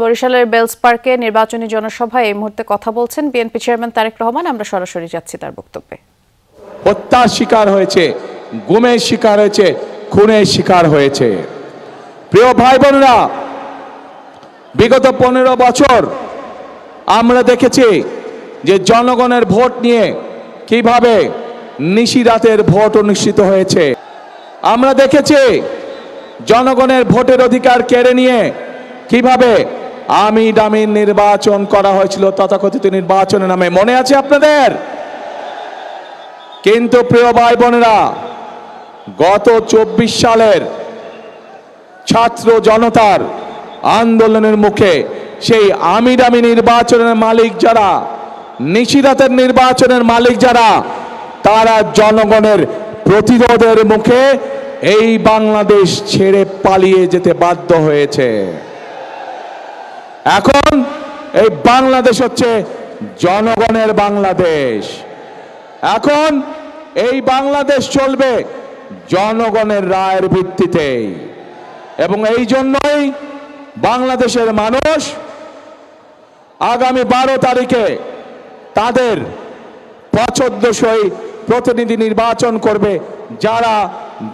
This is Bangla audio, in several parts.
বরিশালের বেলস পার্কে নির্বাচনী জনসভায় এই মুহূর্তে কথা বলছেন বিএনপি চেয়ারম্যান তারেক রহমান। আমরা সরাসরি যাচ্ছি তার বক্তব্যে। হত্যার শিকার হয়েছে, গুমের শিকার হয়েছে, খুনের শিকার হয়েছে। প্রিয় ভাই বোনেরা, বিগত 15 বছর আমরা দেখেছি যে জনগণের ভোট নিয়ে কিভাবে নিশিরাতের ভোট অনুষ্ঠিত হয়েছে। আমরা দেখেছি জনগণের ভোটের অধিকার কেড়ে নিয়ে কিভাবে আমি দামি নির্বাচন করা হয়েছিল, তথাকথিত নির্বাচনের নামে। মনে আছে আপনাদের? কিন্তু প্রিয় ভাই বোনেরা, গত 24 সালের ছাত্র জনতার আন্দোলনের মুখে সেই আমি দামি নির্বাচনের মালিক যারা, নিশিরাতের নির্বাচনের মালিক যারা, তারা জনগণের প্রতিরোধের মুখে এই বাংলাদেশ ছেড়ে পালিয়ে যেতে বাধ্য হয়েছে। এখন এই বাংলাদেশ হচ্ছে জনগণের বাংলাদেশ। এখন এই বাংলাদেশ চলবে জনগণের রায়ের ভিত্তিতে, এবং এই জন্যই বাংলাদেশের মানুষ আগামী 12 তারিখে তাদের পছন্দসই প্রতিনিধি নির্বাচন করবে, যারা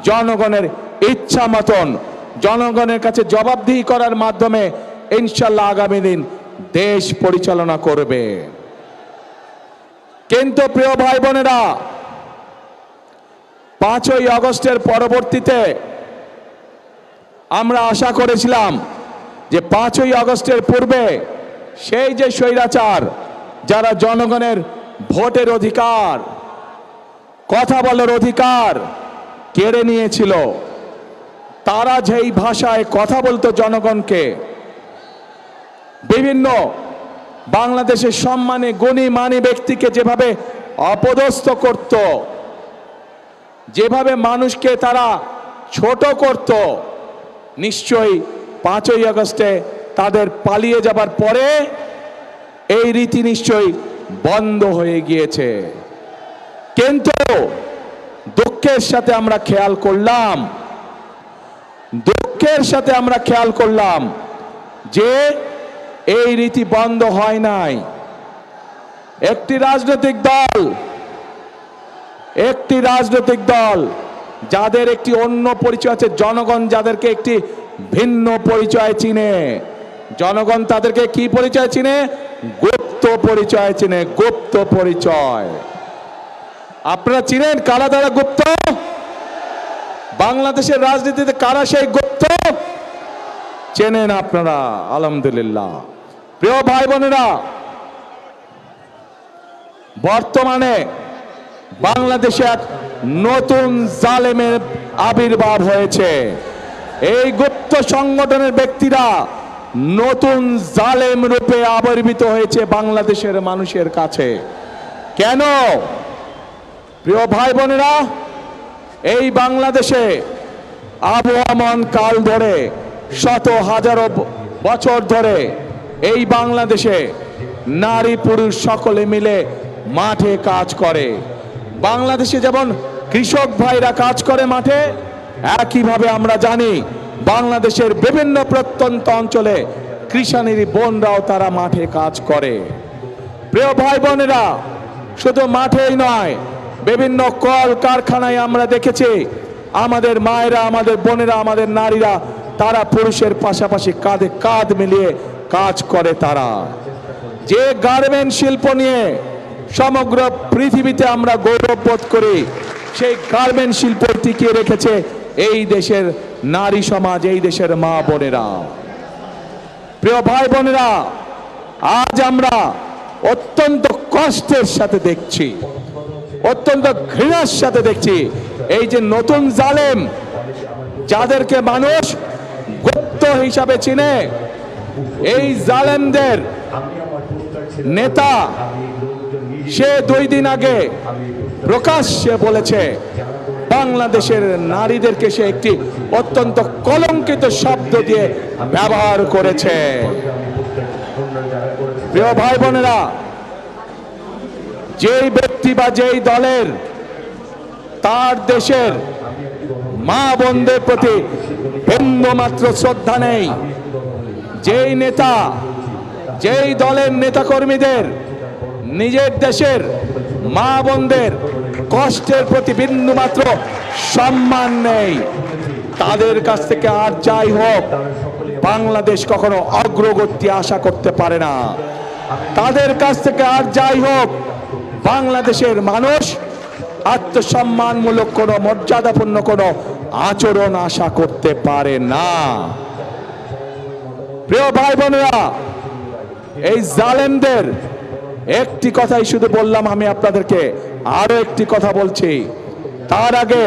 জনগণের ইচ্ছা মতন জনগণের কাছে জবাবদিহি করার মাধ্যমে ইনশাল্লাহ আগামী দিন দেশ পরিচালনা করবে। কিন্তু প্রিয় ভাই বোনেরা, 5ই আগস্টের পরবর্তীতে আমরা আশা করেছিলাম যে 5ই আগস্টের পূর্বে সেই যে স্বৈরাচার যারা জনগণের ভোটের অধিকার, কথা বলার অধিকার কেড়ে নিয়েছিল, তারা যেই ভাষায় কথা বলতো জনগণকে, বিভিন্ন বাংলাদেশের সম্মানী গুণী মানী ব্যক্তিকে যেভাবে অপদস্থ করত, যেভাবে মানুষকে তারা ছোট করত, নিশ্চয়ই 5ই আগস্টে তাদের পালিয়ে যাবার পরে এই রীতি নিশ্চয়ই বন্ধ হয়ে গিয়েছে। কিন্তু দুঃখের সাথে আমরা খেয়াল করলাম যে এই রীতি বন্ধ হয় নাই। একটি রাজনৈতিক দল যাদের একটি অন্য পরিচয় আছে, জনগণ যাদেরকে একটি ভিন্ন পরিচয় চিনে, জনগণ তাদেরকে কি পরিচয় চিনে? গুপ্ত পরিচয় চিনে, গুপ্ত পরিচয়। আপনারা চিনেন কারা তারা গুপ্ত? বাংলাদেশের রাজনীতিতে কারা সেই গুপ্ত? চেনেন আপনারা, আলহামদুলিল্লাহ। প্রিয় ভাই বোনেরা, বর্তমানে বাংলাদেশে এক নতুন জালেমের আবির্ভাব হয়েছে। এই গুপ্ত সংগঠনের ব্যক্তিরা নতুন জালেম রূপে আবির্ভূত হয়েছে বাংলাদেশের মানুষের কাছে। কেন? প্রিয় ভাই বোনেরা, এই বাংলাদেশে আবহমান কাল ধরে, শত হাজারো বছর ধরে এই বাংলাদেশে নারী পুরুষ সকলে মিলে মাঠে কাজ করে। বাংলাদেশে যেমন কৃষক ভাইরা কাজ করে মাঠে, একইভাবে আমরা জানি বাংলাদেশের বিভিন্ন প্রত্যন্ত অঞ্চলে কৃষানির বোনরাও তারা মাঠে কাজ করে। প্রিয় ভাই বোনেরা, শুধু মাঠেই নয়, বিভিন্ন কল কারখানায় আমরা দেখেছি আমাদের মায়েরা, আমাদের বোনেরা, আমাদের নারীরা তারা পুরুষের পাশাপাশি কাঁধে কাঁধ মিলিয়ে কাজ করে। তারা যে গার্মেন্ট শিল্প নিয়ে সমগ্র পৃথিবীতে আমরা গৌরববোধ করি, সেই গার্মেন্ট শিল্প টিকিয়ে রেখেছে এই দেশের নারী সমাজ, এই দেশের মা বোনেরা। প্রিয় ভাই বোনেরা, আজ আমরা অত্যন্ত কষ্টের সাথে দেখছি, অত্যন্ত ঘৃণার সাথে দেখছি এই যে নতুন জালেম, যাদেরকে মানুষ গুপ্ত হিসাবে চিনে, এই জালেমদের নেতা সে 2 দিন আগে প্রকাশ্যে বলেছে বাংলাদেশের নারীদেরকে সে একটি অত্যন্ত কলঙ্কিত শব্দ দিয়ে ব্যবহার করেছে। প্রিয় ভাই বোনেরা, যেই ব্যক্তি বা যেই দলের তার দেশের মা বোনদের প্রতি বিন্দুমাত্র শ্রদ্ধা নেই, যেই নেতা, যেই দলের নেতাকর্মীদের নিজের দেশের মা বোনদের কষ্টের প্রতি বিন্দুমাত্র সম্মান নেই, তাদের কাছ থেকে আর যাই হোক বাংলাদেশ কখনো অগ্রগতি আশা করতে পারে না। তাদের কাছ থেকে আর যাই হোক বাংলাদেশের মানুষ আত্মসম্মানমূলক কোনো মর্যাদাপূর্ণ কোনো আচরণ আশা করতে পারে না। প্রিয় ভাই বোনেরা, এই জালেমদের একটি কথাই শুধু বললাম, আমি আপনাদেরকে আরো একটি কথা বলছি। তার আগে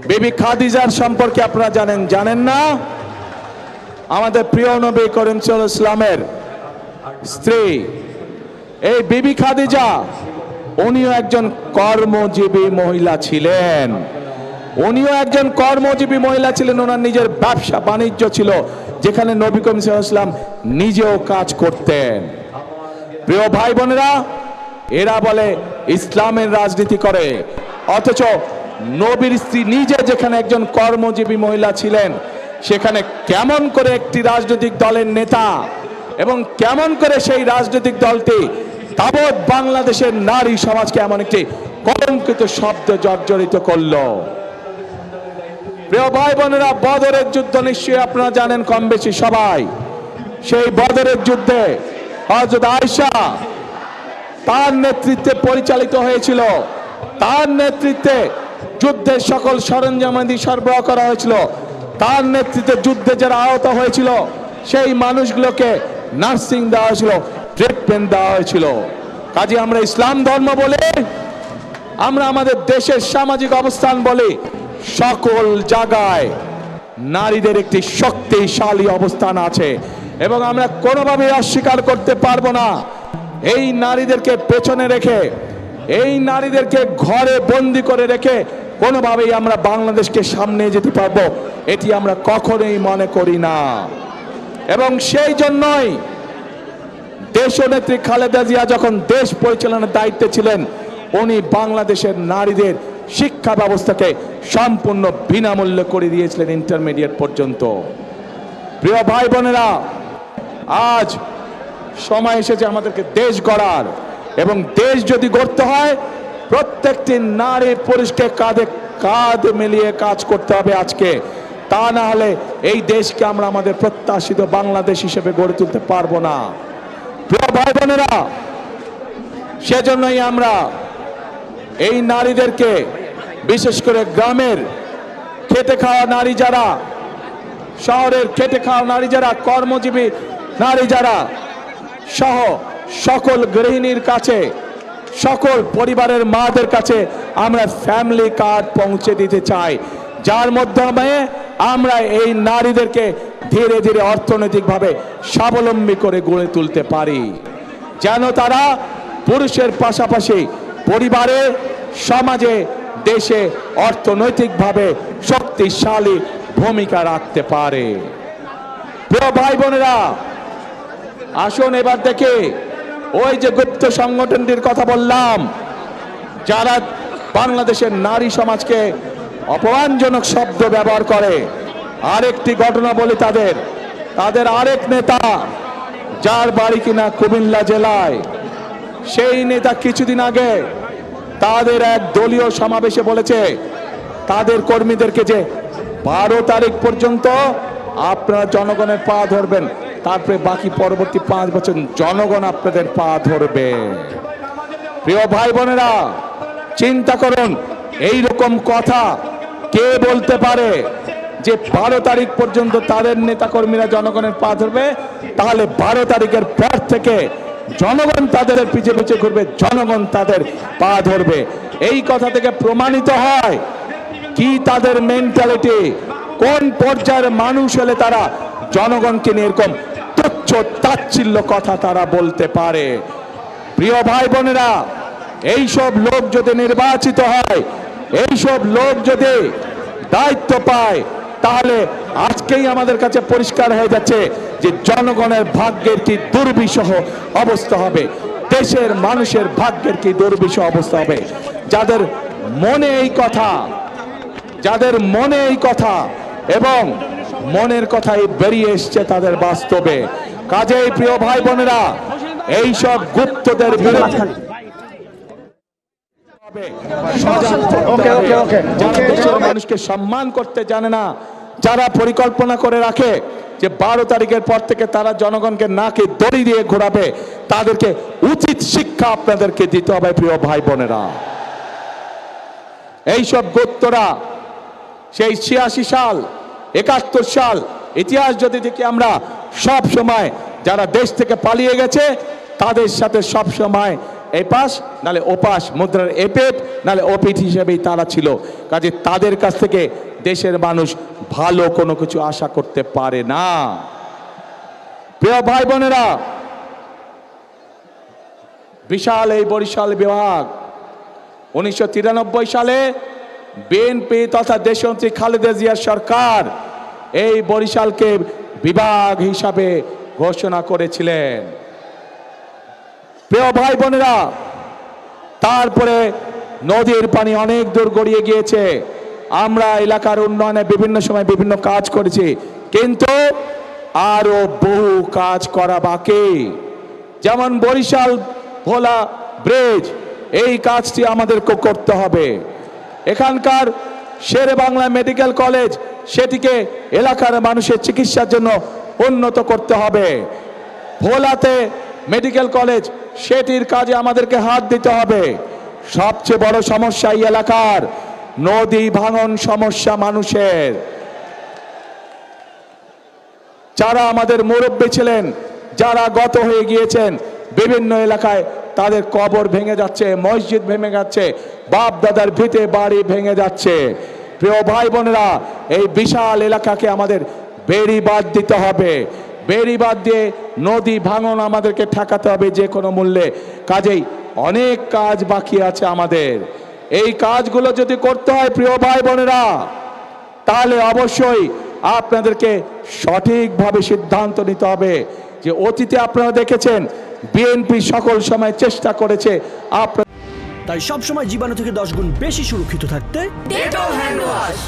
বিবি খাদিজার সম্পর্কে আপনারা জানেন না? আমাদের প্রিয় নবী করিম সাল্লাল্লাহু আলাইহি ওয়াসাল্লামের স্ত্রী এই বিবি খাদিজা, উনিও একজন কর্মজীবী মহিলা ছিলেন। ওনার নিজের ব্যবসা বাণিজ্য ছিল, যেখানে নবী করিম সাল্লাল্লাহু আলাইহি ওয়াসাল্লাম নিজেও কাজ করতেন। প্রিয় ভাই বোনেরা, এরা বলে ইসলামের রাজনীতি করে, অথচ নবীর স্ত্রী নিজে যেখানে একজন কর্মজীবী মহিলা ছিলেন, সেখানে কেমন করে একটি রাজনৈতিক দলের নেতা এবং কেমন করে সেই রাজনৈতিক দলটি তাবৎ বাংলাদেশের নারী সমাজকে এমন একটি কলঙ্কিত শব্দ জর্জরিত করলো। প্রিয় ভাই বোনেরা, বদরের যুদ্ধ নিশ্চয়ই আপনারা জানেন কম বেশি সবাই। সেই বদরের যুদ্ধে হযরত আয়েশা তার নেতৃত্বে পরিচালিত হয়েছিল, তার নেতৃত্বে যুদ্ধের সকল সরঞ্জামাদি সরবরাহ করা হয়েছিল, তার নেতৃত্বে যুদ্ধে যারা আহত হয়েছিল সেই মানুষগুলোকে নার্সিং দেওয়া হয়েছিল, ট্রিটমেন্ট দেওয়া হয়েছিল। কাজে আমরা ইসলাম ধর্ম বলে, আমরা আমাদের দেশের সামাজিক অবস্থান বলে, সকল জায়গায় নারীদের একটি শক্তিশালী অবস্থান আছে এবং আমরা কোনোভাবে অস্বীকার করতে পারবো না। এই নারীদেরকে পেছনে রেখে, এই নারীদেরকে ঘরে বন্দি করে রেখে কোনোভাবেই আমরা বাংলাদেশকে সামনে যেতে পারবো, এটি আমরা কখনোই মনে করি না। এবং সেই জন্যই দেশনেত্রী খালেদা জিয়া যখন দেশ পরিচালনার দায়িত্বে ছিলেন, উনি বাংলাদেশের নারীদের শিক্ষা ব্যবস্থাকে সম্পূর্ণ বিনামূল্যে করে দিয়েছিলেন, ইন্টারমিডিয়েট পর্যন্ত। প্রিয় ভাই বোনেরা, আজ সময় এসেছে আমাদেরকে দেশ গড়ার, এবং দেশ যদি গড়তে হয় প্রত্যেকটি নারী পুরুষকে কাঁধে কাঁধ মিলিয়ে কাজ করতে হবে আজকে। তা না হলে এই দেশকে আমরা আমাদের প্রত্যাশিত বাংলাদেশ হিসেবে গড়ে তুলতে পারবো না। প্রিয় ভাই বোনেরা, সেজন্যই আমরা এই নারীদেরকে, বিশেষ করে গ্রামের খেটে খাওয়া নারী যারা, শহরের খেটে খাওয়া নারী যারা, কর্মজীবী নারী যারা সহ সকল গৃহিণীর কাছে, সকল পরিবারের মাদের কাছে আমরা ফ্যামিলি কার্ড পৌঁছে দিতে চাই, যার মাধ্যমে আমরা এই নারীদেরকে ধীরে ধীরে অর্থনৈতিকভাবে স্বাবলম্বী করে গড়ে তুলতে পারি, যেন তারা পুরুষের পাশাপাশি পরিবারে, সমাজে, দেশে অর্থনৈতিকভাবে শক্তিশালী ভূমিকা রাখতে পারে। প্রিয় ভাই বোনেরা, আসুন এবার দেখে ওই যে গুপ্ত সংগঠনটির কথা বললাম, যারা বাংলাদেশের নারী সমাজকে অপমানজনক শব্দ ব্যবহার করে। আরেকটি ঘটনা বলি, তাদের আরেক নেতা, যার বাড়ি কিনা কুমিল্লা জেলায়, সেই নেতা কিছুদিন আগে তাদের এক দলীয় সমাবেশে বলেছে তাদের কর্মীদেরকে যে 12 তারিখ পর্যন্ত আপনারা জনগণের পা ধরবেন, তারপরে বাকি পরবর্তী 5 বছর জনগণ আপনাদের পা ধরবে। প্রিয় ভাই বোনেরা, চিন্তা করুন, এই রকম কথা কে বলতে পারে যে 12 তারিখ পর্যন্ত তাদের নেতাকর্মীরা জনগণের পা ধরবে, তাহলে 12 তারিখের পর থেকে জনগণ তাদের পিছে পিছে ঘুরবে, জনগণ তাদের পা ধরবে। এই কথা থেকে প্রমাণিত হয় কি তাদের মেন্টালিটি, কোন পর্যায়ের মানুষ হলে তারা জনগণকে নিয়ে এরকম তুচ্ছ তাচ্ছিল্য কথা তারা বলতে পারে। প্রিয় ভাই বোনেরা, এইসব লোক যদি নির্বাচিত হয়, এইসব লোক যদি দায়িত্ব পায়, তাহলে আজকেই আমাদের কাছে পরিষ্কার হয়ে যাচ্ছে যে জনগণের ভাগ্যের কি দুর্বিষহ অবস্থা হবে, দেশের মানুষের ভাগ্যের কি দুর্বিষহ অবস্থা হবে। যাদের মনে এই কথা এবং মনের কথাই বেরিয়ে এসছে তাদের বাস্তবে। কাজেই প্রিয় ভাই বোনেরা, এইসব গুপ্তদের বিরুদ্ধে সজাগ থাকতে হবে। যারা দেশের মানুষকে সম্মান করতে জানে না, যারা পরিকল্পনা করে রাখে যে 12 তারিখের পর থেকে তারা জনগণকে নাকে দড়ি দিয়ে ঘোরাবে, তাদেরকে উচিত শিক্ষা আপনাদেরকে দিতে হবে প্রিয় ভাই বোনেরা। এইসব গুপ্তরা সেই 86 সাল 71 সাল ইতিহাস যদি দেখি আমরা, সব সময় যারা দেশ থেকে পালিয়ে গেছে তাদের সাথে সব সময় এপাশ নালে ওপাশ, মুদ্রার এপেট নালে ওপিট হিসেবেই তারা ছিল। কাজে তাদের কাছ থেকে দেশের মানুষ ভালো কোনো কিছু আশা করতে পারে না। প্রিয় ভাই বোনেরা, বিশাল এই বরিশাল বিভাগ 1993 সালে বিএনপি তথা দেশনেত্রী খালেদা জিয়ার সরকার এই বরিশালকে বিভাগ হিসাবে ঘোষণা করেছিলেন। প্রিয় ভাই বোনেরা, তারপরে নদীর পানি অনেক দূর গড়িয়ে গিয়েছে। আমরা এলাকার উন্নয়নে বিভিন্ন সময় বিভিন্ন কাজ করেছি, কিন্তু আরো বহু কাজ করা বাকি। যেমন বরিশাল ভোলা ব্রিজ, এই কাজটি আমাদেরকে করতে হবে। এখানকার শেরে বাংলা মেডিকেল কলেজ, সেটিকে এলাকার মানুষের চিকিৎসার জন্য উন্নত করতে হবে। ভোলাতে মেডিকেল কলেজ, সেটির কাজে আমাদেরকে হাত দিতে হবে। সবচেয়ে বড় সমস্যা এই এলাকার নদী ভাঙন সমস্যা মানুষের। যারা আমাদের মুরব্বী ছিলেন, যারা গত হয়ে গিয়েছেন, বিভিন্ন এলাকায় তাদের কবর ভেঙে যাচ্ছে, মসজিদ ভেঙে যাচ্ছে, বাপ দাদার ভিটে বাড়ি ভেঙে যাচ্ছে। প্রিয় ভাই বোনেরা, এই বিশাল এলাকাকে আমাদের বেড়িবাঁধ দিতে হবে। বেড়িবাঁধ দিয়ে নদী ভাঙন আমাদেরকে ঠেকাতে হবে যে কোনো মূল্যে। কাজেই অনেক কাজ বাকি আছে আমাদের। এই কাজগুলো যদি করতে হয় প্রিয় ভাই বোনেরা, তাহলে অবশ্যই আপনাদেরকে সঠিকভাবে সিদ্ধান্ত নিতে হবে। যে অতীতে আপনারা দেখেছেন বিএনপি সকল সময় চেষ্টা করেছে তাই সবসময় জীবাণু থেকে 10 গুণ বেশি সুরক্ষিত থাকতে ডেটল হ্যান্ড ওয়াশ।